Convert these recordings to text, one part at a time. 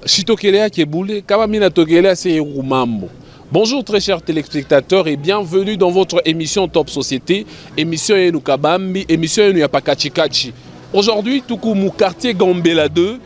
Chitokelea Keboule, Kabamina Tokelea Seirumambo. Bonjour très chers téléspectateurs et bienvenue dans votre émission Top Société, émission Yenou Kabambi, émission Yenou Yapakachikachi. Aujourd'hui, Toukoumou, quartier Gambela 2,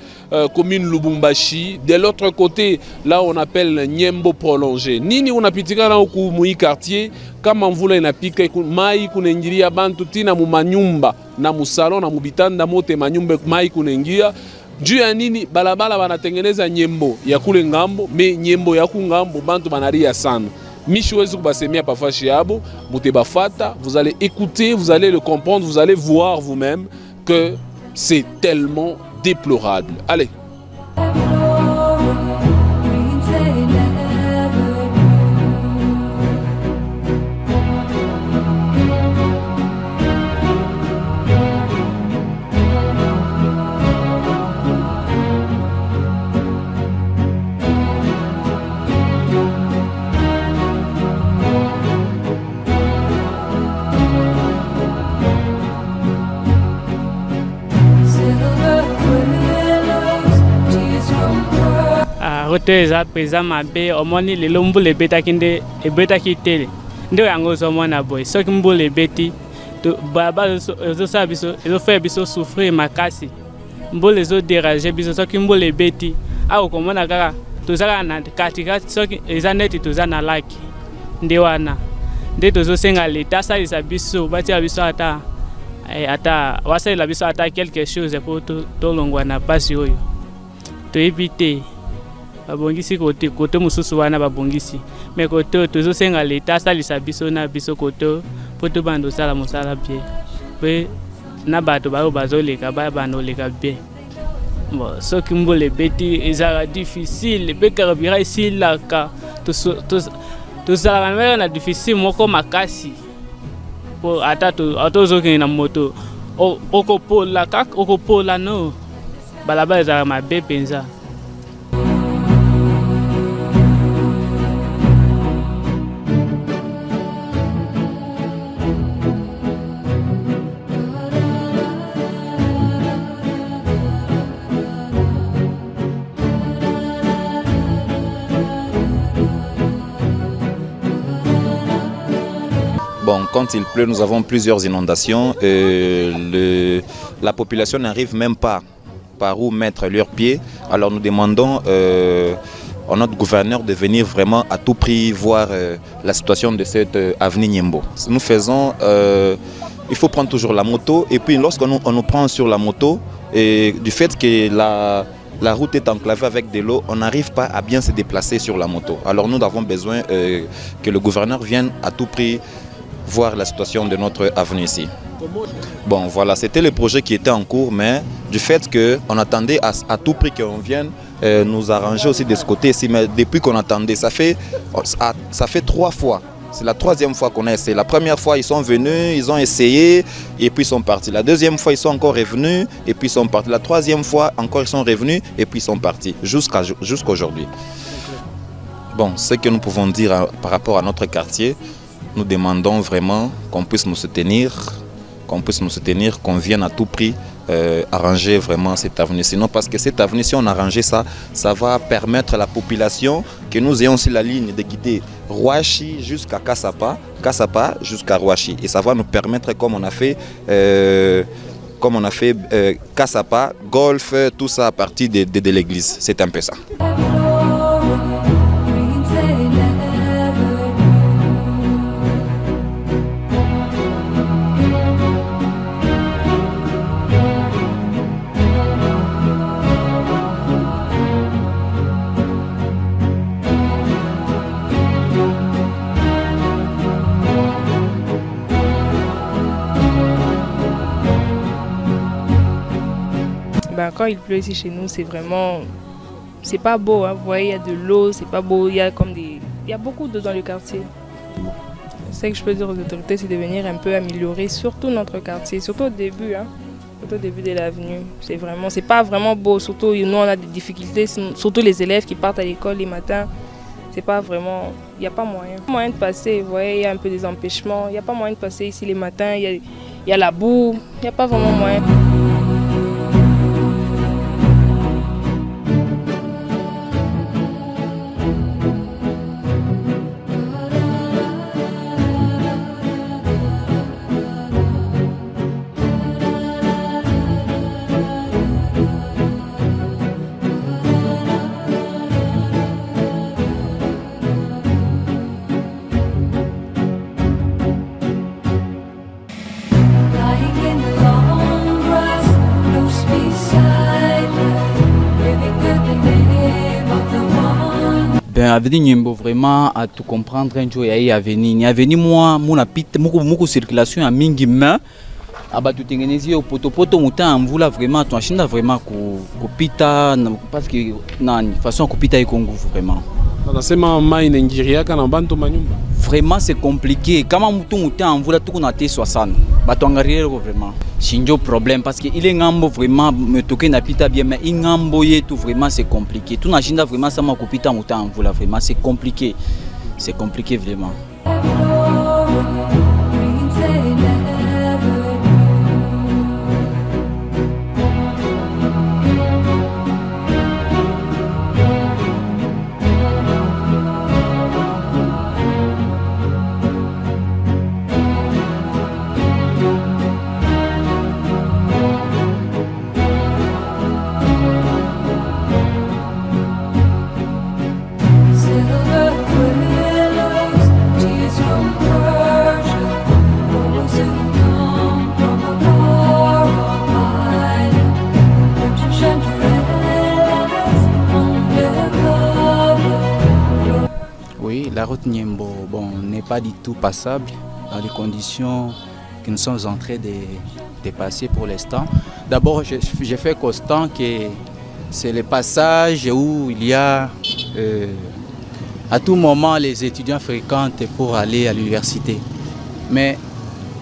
commune Lubumbashi. De l'autre côté, là on appelle Nyembo prolongé. Nini on a pitika na Okoumou quartier, kama mvula inapika mai kunengiria bantu tina mu manyumba na mu salon na mu bitanda mote manyumba mai kunengia. Juu ya nini balabala wanatengeneza nyembo ya kule ngambo, me nyembo ya ku ngambo bantu banaria sana. Michouezi kubasemia pafashi yabo, mutebafata, vous allez écouter, vous allez le comprendre, vous allez voir vous-même que c'est tellement déplorable. Allez. Roteza présent mabe omoni le lombu le beta kinde e beta kitele ndo yango zo mona boy soki mbu le beti to baba zo sa biso zo fait biso souffrir makasi mbu les zo déranger biso soki mbu le beti au komona kaka to zaka na katika soki ezaneti to zana laki ndi wana ndi to zo senga leta sa isa biso batia biso ata wasa la biso ata quelque chose pour to longwa na pasi oyo to éviter babongisi kote mususu wana babongisi mais kote tozo senga leta salisa biso na biso kote poto bando sala mosala bien pe na bato ba bazoleka ba bando leka bien bon soki mbole beti ezara difficile pe karabira ici là ka to sala na difficile moko makasi po ata to zoki na moto okopola kak okopola no balaba ezara mabe penza. Bon, quand il pleut, nous avons plusieurs inondations. La population n'arrive même pas par où mettre leurs pieds. Alors nous demandons à notre gouverneur de venir vraiment à tout prix voir la situation de cette avenue Nyembo. Nous faisons, il faut prendre toujours la moto. Et puis lorsqu'on nous prend sur la moto, et du fait que la route est enclavée avec de l'eau, on n'arrive pas à bien se déplacer sur la moto. Alors nous avons besoin que le gouverneur vienne à tout prix voir la situation de notre avenue ici. Bon, voilà, c'était le projet qui était en cours, mais du fait qu'on attendait à tout prix qu'on vienne nous arranger aussi de ce côté-ci, mais depuis qu'on attendait, ça fait 3 fois. C'est la 3e fois qu'on a essayé. La première fois, ils sont venus, ils ont essayé et puis ils sont partis. La 2e fois, ils sont encore revenus et puis ils sont partis. La 3e fois, encore ils sont revenus et puis ils sont partis jusqu'à aujourd'hui. Bon, ce que nous pouvons dire par rapport à notre quartier, nous demandons vraiment qu'on puisse nous soutenir, qu'on vienne à tout prix arranger vraiment cette avenue. Sinon, parce que cette avenue, si on arrange ça, ça va permettre à la population que nous ayons aussi la ligne de guider Rouachi jusqu'à Kassapa, Kassapa jusqu'à Rouachi. Et ça va nous permettre, comme on a fait Kassapa, Golf, tout ça à partir de l'église. C'est un peu ça. Quand il pleut ici chez nous, c'est vraiment, c'est pas beau, hein. Vous voyez, il y a de l'eau, c'est pas beau, il y a beaucoup d'eau dans le quartier. Ce que je peux dire aux autorités, c'est de venir un peu améliorer surtout notre quartier, surtout au début, hein, surtout au début de l'avenue. C'est pas vraiment beau, surtout nous on a des difficultés, surtout les élèves qui partent à l'école les matins. C'est pas vraiment, il n'y a pas moyen de passer. Vous voyez, il y a un peu des empêchements, il n'y a pas moyen de passer ici les matins, il y a la boue, il n'y a pas vraiment moyen. Ben avenir nyembo vraiment à tout comprendre un jour y a avenir. Ni avenir moi mon apite beaucoup circulation à mingi main. Abatu tengenezi au poto muta mvula vraiment tunashinda vraiment kupita parce que nani façon kupita iko nguvu vraiment. Nasema mai nengiria kana bantu manyumba. Vraiment c'est compliqué. Kama muta mvula tukuna te 60. Batu angariero vraiment. Shinjo problème parce que il est ngambo vraiment me toquer na pita bien mais ngambo yetu vraiment c'est compliqué. Tunashinda vraiment sama kupita muta mvula vraiment c'est compliqué. C'est compliqué vraiment. La route Nyembo n'est pas du tout passable dans les conditions que nous sommes en train de passer pour l'instant. D'abord, j'ai fait constat que c'est le passage où il y a à tout moment les étudiants fréquentent pour aller à l'université. Mais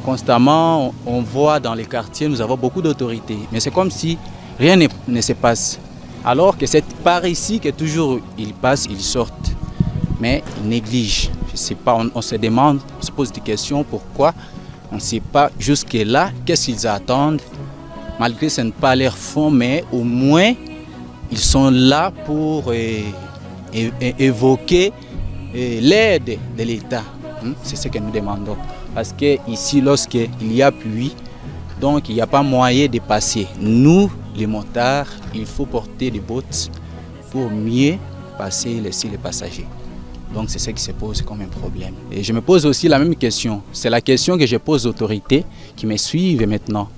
constamment, on voit dans les quartiers, nous avons beaucoup d'autorités. Mais c'est comme si rien ne se passe. Alors que c'est par ici que toujours ils passent, ils sortent. Mais ils négligent. Je ne sais pas, on se demande, on se pose des questions, pourquoi on ne sait pas jusque-là, qu'est-ce qu'ils attendent, malgré que ce n'est pas leur fond, mais au moins ils sont là pour évoquer l'aide de l'État. C'est ce que nous demandons. Parce qu'ici, lorsqu'il y a pluie, donc il n'y a pas moyen de passer. Nous, les motards, il faut porter des bottes pour mieux passer et laisser les passagers. Donc c'est ce qui se pose comme un problème. Et je me pose aussi la même question. C'est la question que je pose aux autorités qui me suivent maintenant.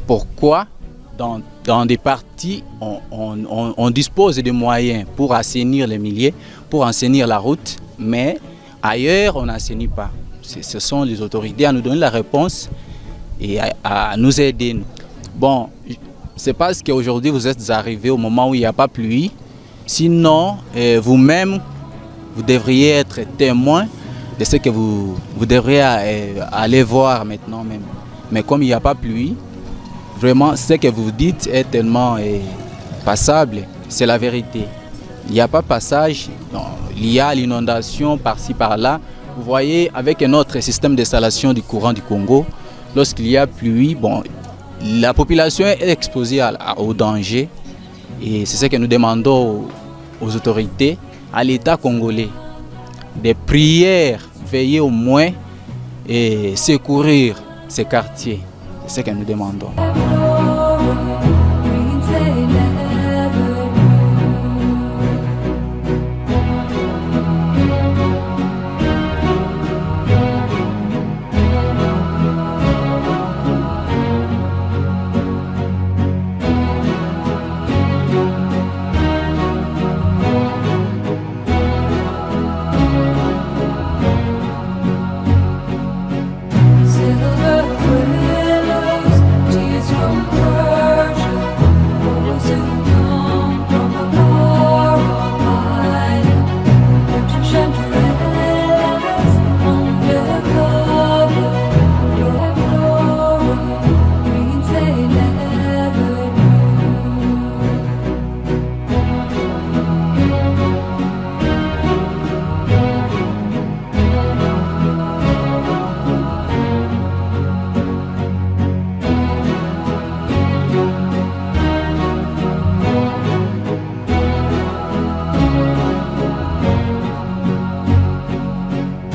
Pourquoi dans des parties on dispose de moyens pour assainir les milieux, pour assainir la route, mais ailleurs on n'assainit pas. Ce sont les autorités à nous donner la réponse et à nous aider. Bon, c'est parce qu'aujourd'hui vous êtes arrivés au moment où il n'y a pas pluie. Sinon, vous-même, vous devriez être témoin de ce que vous devriez aller voir maintenant même. Mais comme il n'y a pas pluie, vraiment ce que vous dites est tellement passable, c'est la vérité. Il n'y a pas passage, non, il y a l'inondation par-ci par-là. Vous voyez, avec notre système d'installation du courant du Congo, lorsqu'il y a pluie, bon, la population est exposée au danger. Et c'est ce que nous demandons aux autorités, à l'État congolais, des prières, veiller au moins et secourir ces quartiers. C'est ce que nous demandons.